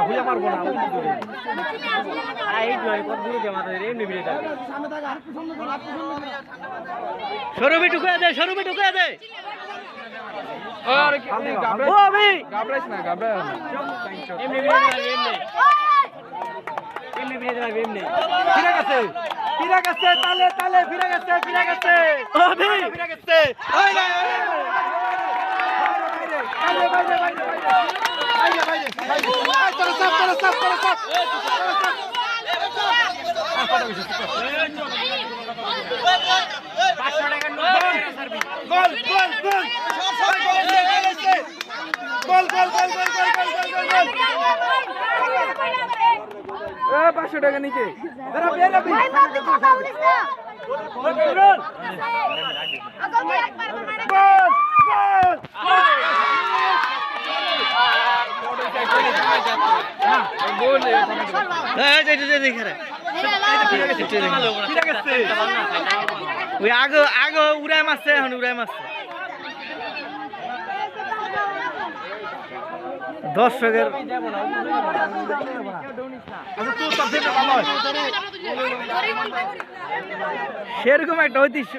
ভুলে পারবো না এই নয় কত দূরে জমা দেয় এমনি বিলে যাবে সরবে ঢুকে দে সরবে ঢুকে দে আর ও ভাই গাবড়াইছ না গাবড়া এমনি বিলে যাবে এমনি বিলে যাবে এমনি ফিরে গেছে তালে তালে ফিরে গেছে ও ভাই ফিরে গেছে ওই না বাইরে বাইরে বাইরে বাইরে বাইরে চলো সাপ 500 টাকা গোল গোল গোল গোল গোল গোল গোল এ 500 টাকা নিচে দাঁড়া বের হবে ভাই বাদ দি কথা বলিস না গোল গোল আগল একবার মারে গোল গোল এই যে দেখে রে ওই আগে আগে উড়াই মারছে এখন উড়াই মারছে দর্শকের সেরকম একটা ঐতিহ্য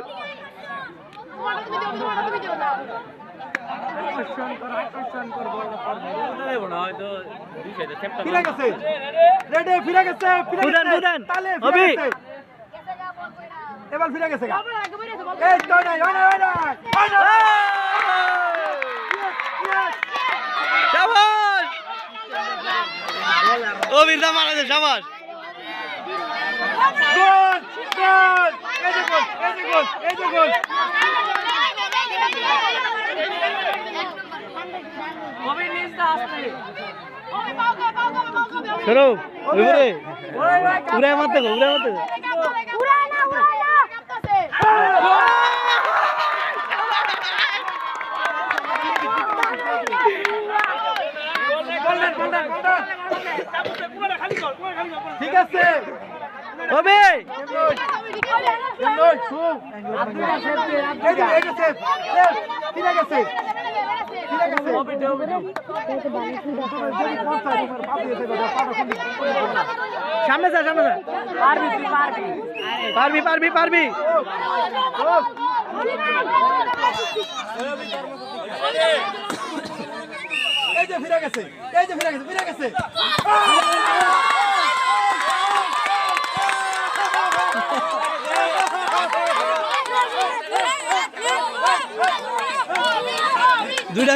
এবার ফিরে গেছে ও বীরদা মারা শাবাশ গোল গোল এই যে গোল এই যে গোল এই যে গোল কবি নিচে আসছে চলো ওরে উড়াই মারতে গো উড়াই মারতে উড়াই না কাঁপতাছে ঠিক আছে হবে সামনে যা সামনে যা পারবি পারবি পারবি এই যে ফিরে গেছে এই যে ফিরে গেছে ফিরে গেছে দুইটা